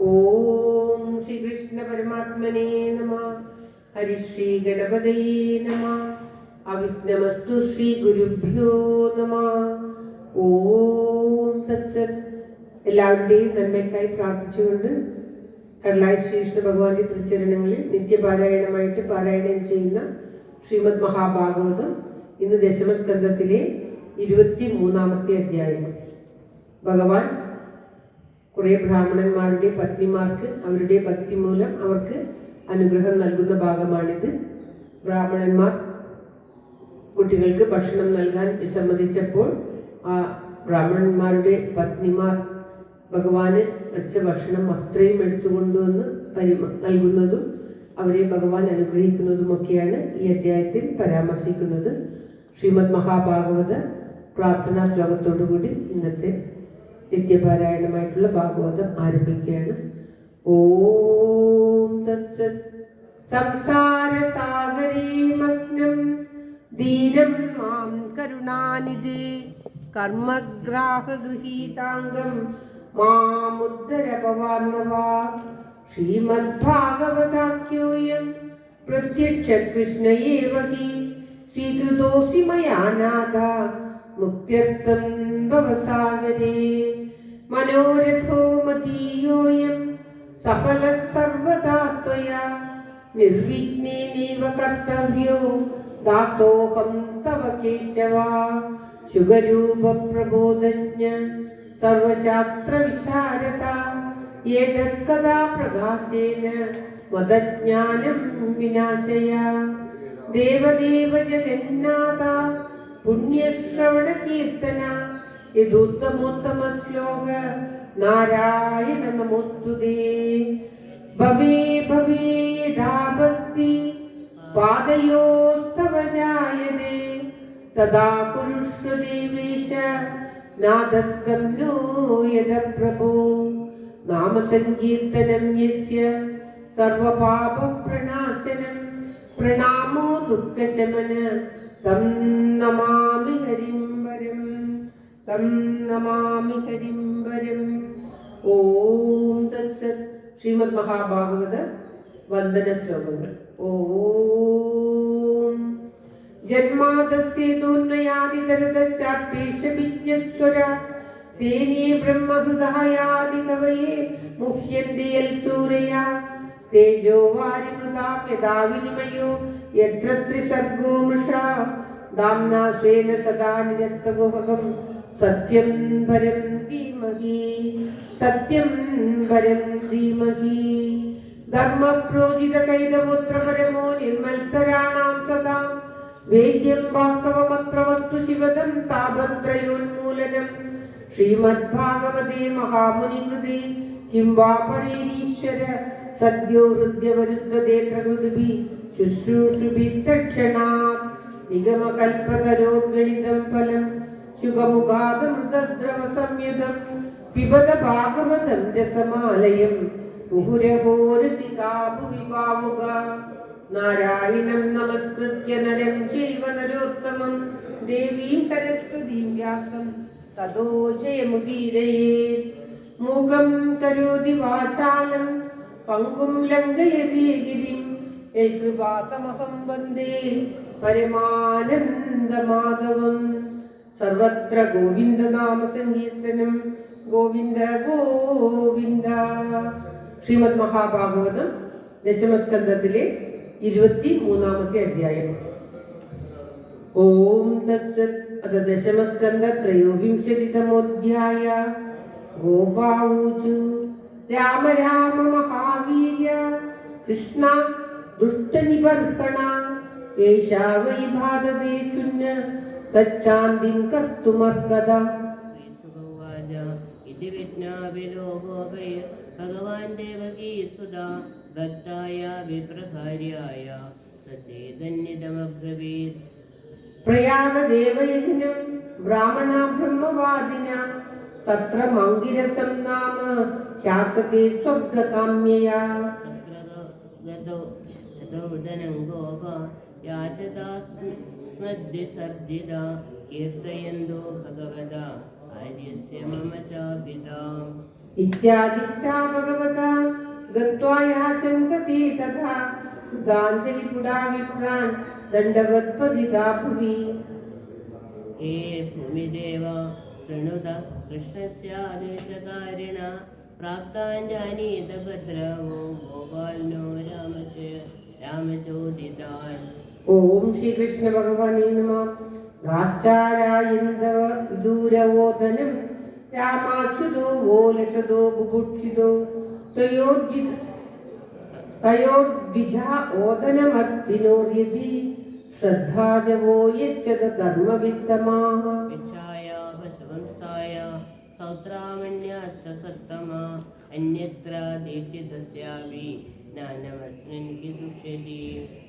ഓം ശ്രീകൃഷ്ണ പരമാത്മനേ നമഃ. ഹരിശ്രീ ഗണപതയേ നമഃ. അവിഘ്നമസ്തു ശ്രീ ഗുരുഭ്യോ നമഃ. ഓം തത്സത്. എല്ലാവരുടെയും നന്മയ്ക്കായി പ്രാർത്ഥിച്ചുകൊണ്ട് കടലായി ശ്രീകൃഷ്ണ ഭഗവാന്റെ തൃച്ചരണങ്ങളിൽ നിത്യപാരായണമായിട്ട് പാരായണം ചെയ്യുന്ന ശ്രീമദ് മഹാഭാഗവതം ഇന്ന് ദശമസ്കന്ധത്തിലെ 23-ാമത്തെ അധ്യായം. ഭഗവാൻ കുറെ ബ്രാഹ്മണന്മാരുടെ പത്നിമാർക്ക് അവരുടെ ഭക്തി മൂലം അവർക്ക് അനുഗ്രഹം നൽകുന്ന ഭാഗമാണിത്. ബ്രാഹ്മണന്മാർ കുട്ടികൾക്ക് ഭക്ഷണം നൽകാൻ വിസമ്മതിച്ചപ്പോൾ ആ ബ്രാഹ്മണന്മാരുടെ പത്നിമാർ ഭഗവാന് വെച്ച ഭക്ഷണം അത്രയും എടുത്തുകൊണ്ടുവന്ന് നൽകുന്നതും അവരെ ഭഗവാൻ അനുഗ്രഹിക്കുന്നതുമൊക്കെയാണ് ഈ അധ്യായത്തിൽ പരാമർശിക്കുന്നത്. ശ്രീമദ് മഹാഭാഗവത പ്രാർത്ഥനാ ശ്ലോകത്തോടുകൂടി ഇന്നത്തെ നിത്യപാരായണമായിട്ടുള്ള ഭാഗവതം ആരംഭിക്കുകയാണ്. ഓം തത്സത്. സംസാര സാഗരേ മഗ്നം ദീനം മാം കരുണാനിധേ കർമ്മഗ്രാഹ ഗൃഹീതാംഗം മാമുദ്ധര ഭവാർണവാ. ശ്രീമദ്ഭാഗവതാഖ്യോയം പ്രത്യക്ഷ കൃഷ്ണ ഏവ ഹി സ്വീകൃതോസി മയാ നാഥ മുക്ത്യർത്ഥം ഭവസാഗരേ. മനോരഥോ മദീയോയം സഫലഃ സർവദാ ത്വയാ നിർവിഘ്നേനൈവ കർത്തവ്യോ ദാസോഹം തവ കേശവ. ശുഗരൂപ പ്രബോധജ്ഞ സർവശാസ്ത്ര വിശാരദ ഏതത് കഥാ പ്രകാശേന മദജ്ഞാനം വിനാശയ. ദേവദേവ ജഗന്നാഥ പുണ്യശ്രവണ കീർത്തന യദുത്തമോത്തമ ശ്ലോക നാരായണ നമോസ്തുതേ. ഭവേ ഭവേ യഥാ ഭക്തി പാദയോസ്തവ ജായതേ തദാ കുരുഷ്വ ദേവേശ നാദസ്കംനോ യദ പ്രഭോ. നാമസങ്കീർത്തനം യസ്യ സർവപാപ പ്രണാശനം പ്രണാമോ ദുഃഖശമന തം നമാമി ഹരിം വരം തം നമാമി ഹരിം വരം. ഓം തത്സത്. ശ്രീമദ് മഹാഭാഗവത വന്ദന ശ്ലോകങ്ങൾ. ഓം ജന്മാദസ്യേതോന്മയാദിതരതച്ചാർട്ടേഷ വിജ്ഞസ്വര തേനേ ബ്രഹ്മഹൃദായാദി കവയേ മുഹ്യന്തി യൽ സൂരയാ. തേജോ വാരിമൃതാ യഥാ വിനിമയോ യത്ര ത്രിസർഗോ മൃഷാ ദാംനാ സ്വേന സദാ നിരസ്തഗുഹകം സത്യം പരം ധീമഹി സത്യം പരം ധീമഹി. ധർമ്മപ്രോജിത കൈതപുത്ര പരമോ നിർമത്സരാണാം സദാ വേദ്യം വാസ്തവമത്ര വസ്തു ശിവദം താപത്രയോന്മൂലനം. ശ്രീമദ്ഭാഗവതേ മഹാമുനികൃതേ കിം വാ പരേരീശ്വര സദ്യോ ഹൃദ്യവരുദ്ധതേ പ്രകൃതിഭി ശുശ്രൂഷുഭിത്തക്ഷണാത് നിഗമകൽപതരോർഗണിതം ഫലം ശുഖമുഖാദമൃതദ്രവ സംയുതം പിബത ഭാഗവതം രസമാലയം മുഹുരഹോ രസികാ ഭുവി ഭാവുക. നാരായണം നമസ്കൃത്യ നരം ചൈവ നരോത്തമം ദേവീം സരസ്വതീം വ്യാസം തതോ ജയമുദീരയേത്. മൂകം കരോതി വാചാലം പങ്കും ലംഘയതേ ഗിരിം യൽകൃപാതമഹം വന്ദേ പരമാനന്ദമാധവം. സർവത്ര ഗോവിന്ദനാമ സങ്കീർത്തനം ഗോവിന്ദ ഗോവിന്ദ. ശ്രീമദ് മഹാഭാഗവതം ദശമസ്കന്ധത്തിലെ 23-ാമത്തെ അധ്യായം. ഓം തത്സത്. അത ദശമസ്കന്ധ ത്രയോവിംശതിതമോധ്യായ. ഗോപാഊചു രാമ രാമ മഹാവീര്യ കൃഷ്ണ ദുഷ്ടനിബർഹണ ഏഷാ വൈ ഭാരതേ ചുന്ന തച്ഛാന്തിം കർത്തുമർഹത. ഇതി വിജ്ഞാപിലോകോപയ ഭഗവാൻ ദേവകീസുതാ ഭക്തായ വിപ്രഭാര്യായ ചൈതന്യതമബ്രവീത്. പ്രയാത ദേവയജ്ഞം ബ്രാഹ്മണ ബ്രഹ്മവാദിന സത്രമംഗിരസം നാമ ഖ്യാസത്തെ സ്വർഗകാമ്യയാ. ഗതോദനം ഗോപ യാചതാസ്മദ്വിസർജിതാ കീർത്തയന്തോ ഭഗവതാ ആര്യസ്യ മമ ചാപിതാം. इत्यादिष्टा भगवता गत्वा याचन्ते तथा कृताञ्जलिपुडा विप्रान् दण्डवत्पतिता भुवि। हे भूमिदेव शृणुत कृष्णस्यादेशकारिण प्राप्ताञ्जानीत भद्रवो गोपाल्नो रामचोदितान्। ओम श्री कृष्ण भगवाने नमः। घाश्चारायन्दव विदूरवोदनं रामाच्युतो वोलशदो बुभुक्षितो तयोद्विजा ओदनमर्थिनोर्यति श्रद्धाजवो यच्चत धर्मवित्तमाः। इच्छाया वशवंसाय सौत्रामन्याश्च सत्तमा अन्यत्र दीक्षितस्यापि ज्ञानमस्मिन् हि दुष्यति।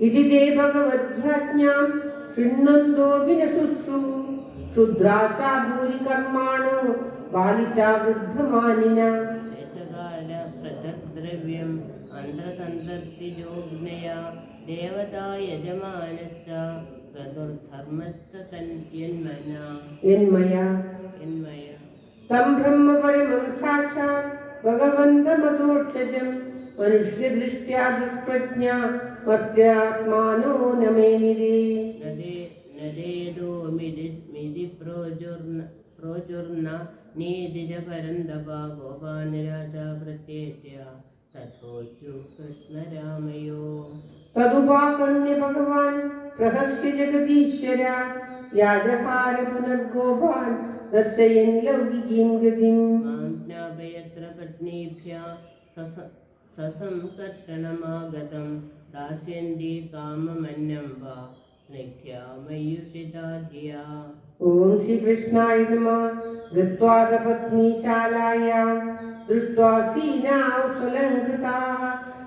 इति ते भगवद्याज्ञां शृण्वन्तो विनशुश्रुः क्षुद्रासा भूरि कर्माणो बालिशा वृद्धमानिना। देशकाल पृथग्द्रव्यम् अन्धतन्तर्तिजोज्ञया देवता यजमानश्च यन्मया तं ब्रह्मपरमं साक्षात् भगवन्तमतोक्षजं मनुष्यदृष्ट्या दुष्प्रज्ञा मर्त्यात्मानो न मे निरे। नदेदोमिति प्रोजुर्न नीतिज परन्दपा गोपानिराजा प्रत्येत्य तथोचु कृष्णरामयो। तदुपाकर्ण्य भगवान् प्रहस्य जगदीश्वर व्याजहार पुनर्गोपान् दर्शयन् लौकिकीं गतिम्। मां ज्ञापयत्र पत्नीभ्यः ससंकर्षणमागतं दास्यन्ति काममन्यं वा स्निग्ध्या मयूषिता धिया। ओम श्री कृष्णाय नमः। गत्वा पत्नीशालायां दृष्ट्वा सीनां सुलङ्कृताः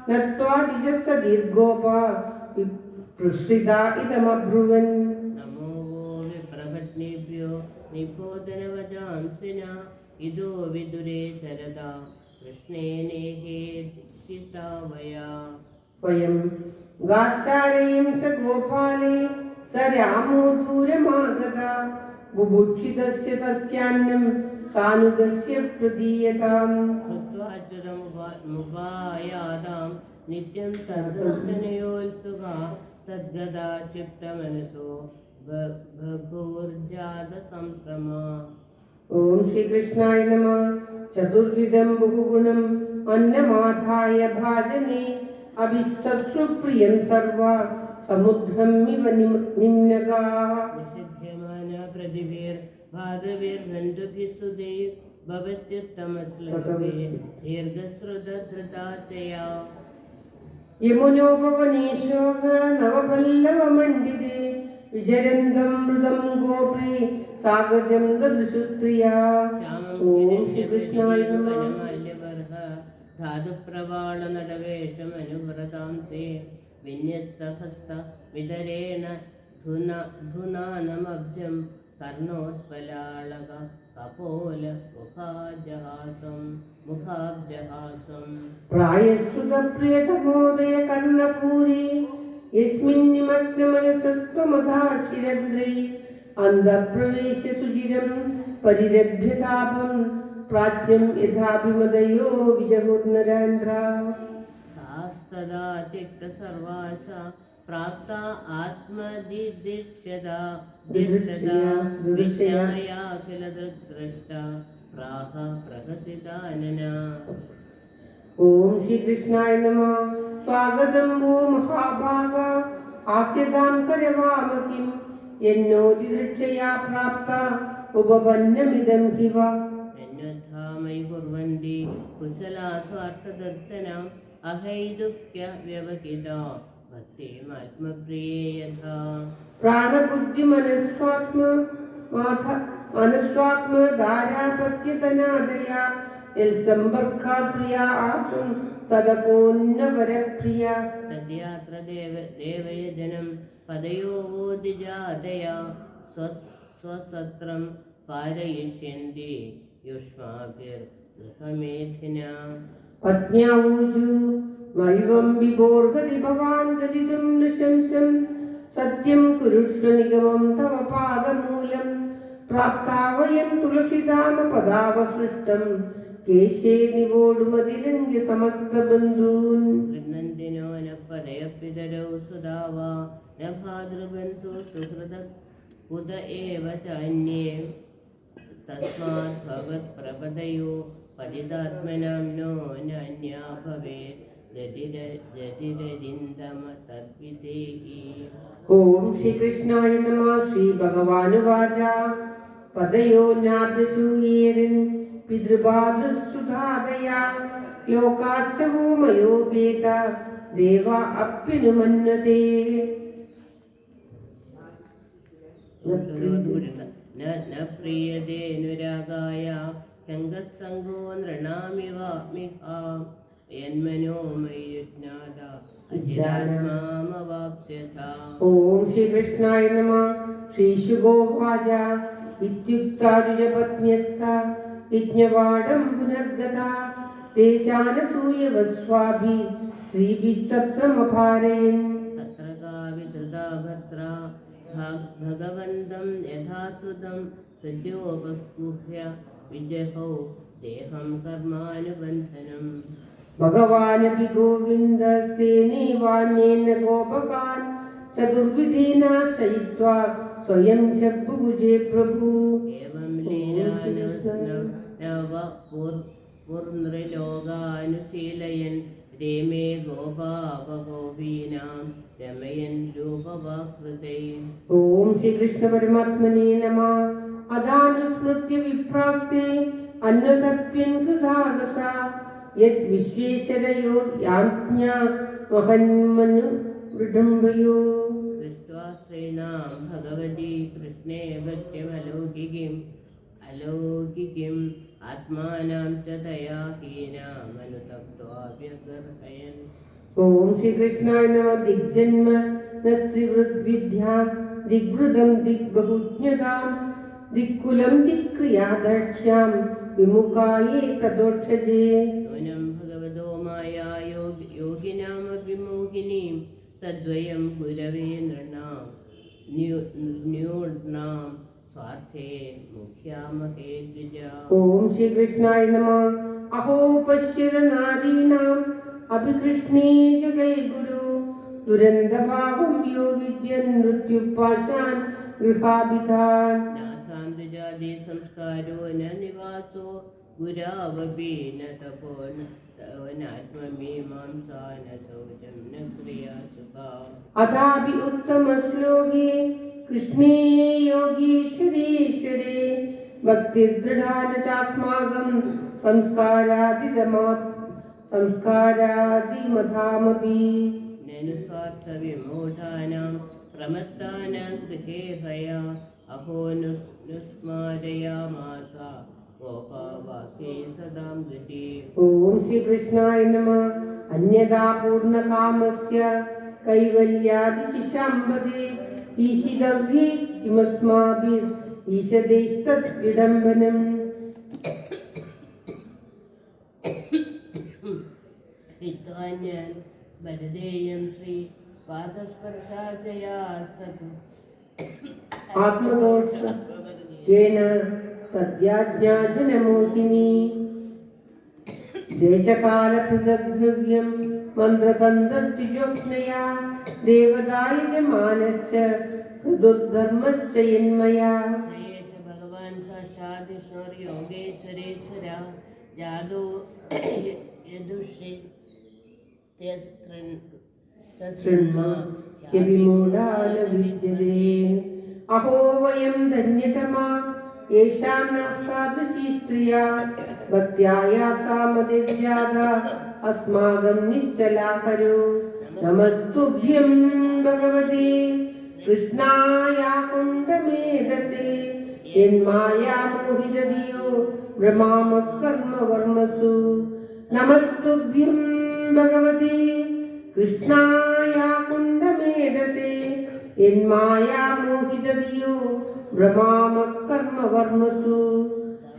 नत्वा द्विजस्य दीर्घोपा प्रसृता इदमब्रुवन्। नमो वो विप्रपत्नीभ्यो निबोधनवदांसिना इदो विदुरे चरता कृष्णेनेहे दीक्षिता वया। वयं गाश्चारयं स गोपाले स रामो दूरमागता बुभुक्षितस्य तस्यान्नं सानुगस्य प्रदीयताम्। श्रुत्वाच्युतमुपायातां नित्यं तद्दर्शनयोत्सुका तद्गदा चित्तमनसो बभूर्जातसम्भ्रमा। ओम श्री कृष्णाय नमः। चतुर्विधं बहुगुणम् अन्नमाधाय भाजने अभिसत्सुप्रियं सर्वा समुद्रमिव निम्नगाः। निषिध्यमाना प्रतिभिर्भाद्रभिर्बन्धुभिः सुदैः भवत्युत्तमश्लोके दीर्घश्रुतधृताशया। यमुनोपवनेशोक नवपल्लवमण्डिते विचरन्तं मृदं गोपे सागजं ददृशुस्त्रिया। ओम श्री कृष्णाय नमः। धातुप्रवाळनडवेशमनुव्रतां ते विन्यस्तहस्त विदरेण धुनानमब्जं कर्णोत्पलाळक कपोल मुखाब्जहासं। प्रायश्रुतप्रियतमोदय कर्णपूरी यस्मिन् निमग्नमनसस्त्वमधाक्षिरद्रै अन्धप्रवेश्य सुचिरं परिरभ्यतापं प्राच्यं यथाभिमदयो विजगुर्नरेन्द्रा। तास्तदा त्यक्तसर्वासा प्राप्ता आत्मदिदीक्षता विज्ञायाखिलदृग्द्रष्टा प्राह प्रहसितानना। ओम श्री कृष्णाय नमः। स्वागतं वो महाभागा हास्यतां करवाम किं यन्नोदिदृक्षया प्राप्ता उपपन्नमिदं हि वा। यन्यथामयि कुर्वन्ति कुशला स्वार्थदर्शनम् अहैदुक्य व्यवहिता भक्तिमात्मप्रिये यथा। प्राणबुद्धिमनस्वात्म धारापत्यतनादया यल्सम्बक्खा प्रिया आसुं तदकोन्न परप्रिया। तद्यात्र देवयजनं पदयो वोदिजातया स्वसत्रं पारयिष्यन्ति युष्माभिर्गृहमेधिना। पत्न्या ऊजु मैवं विभोर्गति भवान् गदितुं नृशंसं सत्यं कुरुष्व निगमं तव पादमूलं प्राप्ता वयं तुलसीधाम पदावसृष्टं കേശേ നിവോടുമതിലംഘ്യ സമസ്ത ബന്ധൂൻ ഗൃഹന്തിനോ ന പദയപിതരൗ സുധാവാ ന ഭാതൃബന്ധു സുഹൃദ ഉദ ഏവ ചാന്യേ തസ്മാത് ഭവത് പ്രപദയോ പതിതാത്മനാം നോ നാന്യാ ഭവേത് ഗതിരരിന്ദമ തദ്വിദേഹി. ഓം ശ്രീകൃഷ്ണായ നമഃ. ശ്രീ ഭഗവാനുവാച പദയോ ജ്ഞാതസൂയേരൻ പിതൃപാദസുധാദയാ ലോകാശ്ചവോ മയോപേത ദേവ അപ്യനുമന്യതേ. ന പ്രിയതേനുരാഗായ ഹംഗസംഗോ നൃണാമിവാമിഹ യന്മനോമയുജ്ഞാത അജിരാത്മാമവാപ്സ്യഥ. ഓം ശ്രീകൃഷ്ണായ നമഃ. ശ്രീശുഗോവാച ഇത്യുക്താരുജപത്ന്യസ്ഥ യജ്ഞവാടം പുനർഗതാ തേ ചാനസൂയവസ്വാഭി ശ്രീഭിः സത്രമഭാരയൻ. തത്ര കാവിധൃതാ ഭദ്രാ ഭഗവന്തം യഥാശ്രുതം ഹൃദ്യോപഗുഹ്യ വിജഹോ ദേഹം കർമാനുബന്ധനം. ഭഗവാനപി ഗോവിന്ദസ്തേനൈവാന്യേന ഗോപകാൻ ചതുർവിധേന ശയിത്വാ സ്വയം ജഗ്ബുഭുജേ പ്രഭു. ഏവം ലീലാനൃലോകാനുശീലയൻ രേമേ ഗോപാപഗോപീനാം രമയൻ രൂപവാകൃതൈ. ഓം ശ്രീകൃഷ്ണ പരമാത്മനേ നമഃ. അദാനുസ്മൃത്യ വിപ്രാസ്തേ അന്വതപ്യൻ കൃതാഗസ യത് വിശ്വേശ്വരയോർ യാജ്ഞാ മഹന്മനു വിഡംബയോ. ദൃഷ്ട്വാ സ്ത്രീണാം ഭഗവതി കൃഷ്ണേ ഭക്ഷ്യമലൗകികം അലൗകികം ആത്മാനാം ച തയാ ഹീനാമനുതപ്ത്വാഭ്യഗർഹയൻ. ഓം ശ്രീകൃഷ്ണായ നമഃ. ദിഗ്ജന്മ നസ്ത്രിവൃദ്വിദ്യാം ദിഗ്വൃതം ദിഗ്ബഹുജ്ഞതാം ദിക്കുലം ദിക്ക്രിയാദക്ഷ്യാം വിമുഖായേ തദോക്ഷജേ. നൂനം ഭഗവതോ മായാ യോഗിനാമപി മോഹിനീം തദ്വയം ഗുരവേ നൃണാം ന്യൂഢ്നാം സ്വാർത്ഥേ മുഖ്യാമഹേ ദ്വിജാ. ഓം ശ്രീകൃഷ്ണായ നമഃ. അഹോ പശ്യത നാരീണാം അഭികൃഷ്ണേ ജഗൈ ഗുരു ദുരന്തഭാവം യോ വിദ്യൻ മൃത്യുപാശാൻ ഗൃഹാഭിധാൻ. നാസാം ദ്വിജാതി സംസ്കാരോ ന നിവാസോ ഗുരാവപി ന തപോ നാത്മമീമാംസാ ന ശൗചം ന ക്രിയാ സുഖാ. അഥാപി ഉത്തമ ശ്ലോകേ കൃഷ്ണേ യോഗീശ്വരീശ്വരേ ഭക്തിർദൃഢാന ചാസ്മാകം സംസ്കാരാദിമധാമപി. നനു സ്വാർത്ഥവിമൂഢാനാം പ്രമത്താനാം ഗൃഹേ ഹയാ അഹോ നുസ്മാരയാമാസ ഗോപാവാക്യേ സദാം ഗതി. ഓം ശ്രീകൃഷ്ണായ നമഃ. അന്യഥാ പൂർണ്ണകാമസ്യ കൈവല്യാദിശിശാംബദേ ഈശിതവ്യേ കിമസ്മാഭിർ ഈശതൈസ്തത് വിഡംബനം. വിദ്വാന്യാൻ വരദേയം ശ്രീ പാദസ്പർശാചയാ സതു ആത്മദോഷേന തദ്യാജ്ഞാജനമോഹിനി. ദേശകാലപൃഥഗ്ദ്രവ്യം മന്ത്രതന്ത്രദ്വിജോക്നയാ ദേവദായജമാനശ്ച ഹൃദുദ്ധർമ്മശ്ച യന്മയാ. സയേഷ ഭഗവാൻ സാക്ഷാത് വിഷ്ണുർയോഗേശ്വരേശ്വര ജാതോ യദുഷേ യവിമൂഢാന വിദ്യതേ. അഹോ വയം ധന്യതമാ യേഷാം നാസ്താദൃശീ സ്ത്രിയാ ഭക്ത്യായാസാമതിർജാത അസ്മാകം നിശ്ചലാകരോ. നമസ്തുഭ്യം ഭഗവതേ കൃഷ്ണായ കുണ്ഡമേധസേ യന്മായാമോഹിതധിയോ ഭ്രമാമകർമ്മവർമ്മസു. നമസ്തുഭ്യം ഭഗവതേ കൃഷ്ണായ കുണ്ഡമേധസേ യന്മായാമോഹിതധിയോ ഭ്രമാമകർമ്മവർമ്മസു.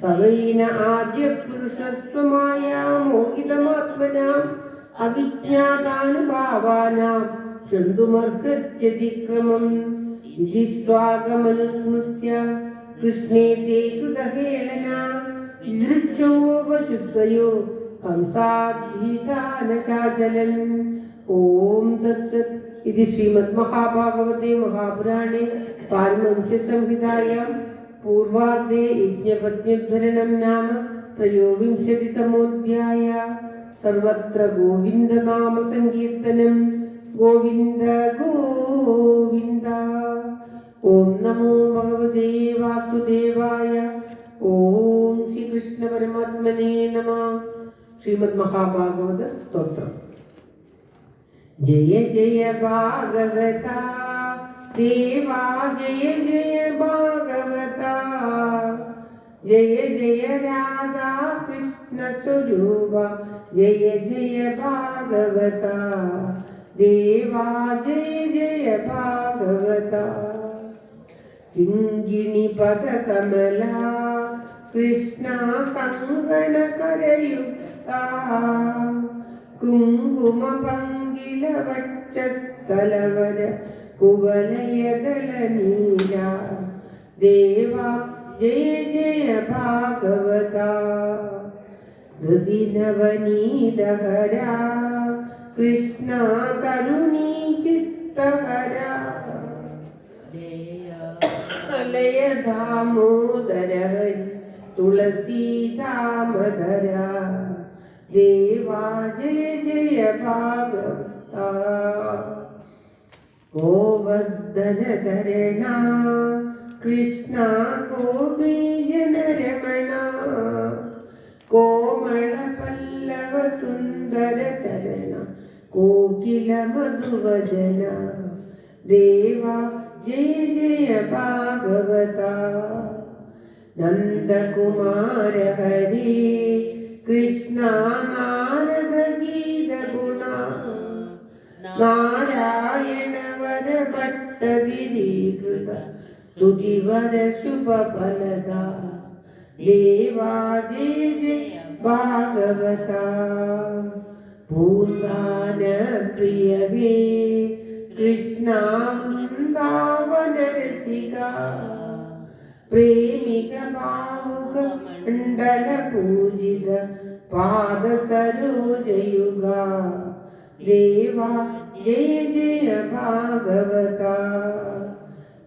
സവൈന ആദ്യപുരുഷസ്വമായാമോഹിതമാത്മനാം അവിജ്ഞാതാനുഭാവാനാം ക്ഷന്തുമർഹത്യതിക്രമം. ഇതി സ്വാഗമനുസ്മൃത്യ കൃഷ്ണേ തേ കൃതഹേളന ईदृक्षोपचुत्तयो कंसाद्भीता न चाचलन्। ओम तत्सत्। इति श्रीमद्महाभागवते महापुराणे पारमहंस्य संहितायां पूर्वार्धे यज्ञपत्न्युद्धरणं नाम त्रयोविंशतितमोऽध्यायः। सर्वत्र गोविन्दनाम संकीर्तनं। गोविन्द गोविन्द। ओम नमो भगवते वासुदेवाय। ओम श्री कृष्ण परमात्मने नमः। श्रीमद्महाभागवत स्तोत्रम्। जय जय भागवता देवा, जय जय भागवता। जय जय राधा कृष्ण स्वरूपा, जय जय भागवता देवा, जय जय भागवता। किङ्गिणी पदकमला कृष्णा कङ्गणकरयुक्ता, कुङ्कुमपङ्गिलवक्षस्थलवर कुवलयदलनीला, देवा जय जय भागवता। हृदि नवनीतहरा कृष्णा करुणी चित्तहरा, लय दामोदर हरि तुलसी दामोदरा, देवा जय जय भागवता। गोवर्धनधरणा कृष्णा गोपीजनरमणा, कोमल पल्लव सुंदर चरण कोकिल मधुवदना, देवा जय जय भागवता। नंदकुमार हरे कृष्णा नारद गीत गुणा, नारायण वर भट्ट गिरीकृत स्तुतिवर शुभ फलदा, देवा जय जय भागवता। पूर्वान प्रिय हे कृष्णा वृंदावन रसिका, प्रेमिक बाहुक मंडल पूजित पाद सरोज युगा, देवा जय जय भागवता।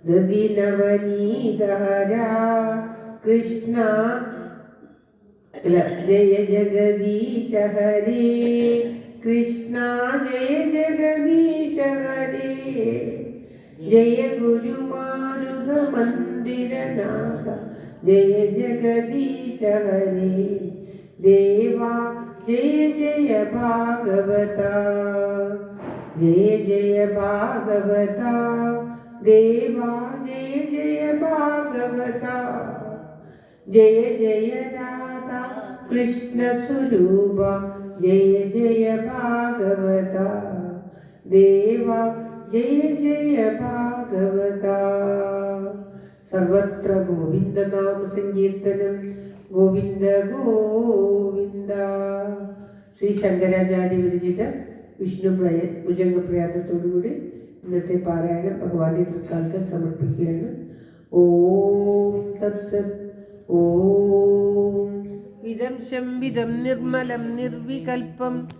हृदि नवनीतहरा कृष्णा, जय जगदीश हरे कृष्णा, जय जगदीश हरे। जय गुरु मारुग मंदिर नाथ, जय जगदीश हरे, देवा जय जय भागवता। जय जय भागवता देवा, जय जय भागवता। जय जय राधा कृष्ण स्वरूपा, जय जय भागवता देवा, जय जय भागवता। सर्वत्र गोविंद नाम संकीर्तനം। गोविंद गोविंद। ശ്രീ ശങ്കരാചാര്യ വിരചിത വിഷ്ണു ഭുജംഗപ്രയാണത്തോടുകൂടി ഇന്നത്തെ പാരായണം ഭഗവാന്റെ തൃക്കാലത്ത് സമർപ്പിക്കുകയാണ്. ഓം തത്സത്. ഓം ഇദം ശംവിദം നിർമ്മലം നിർവികൽപം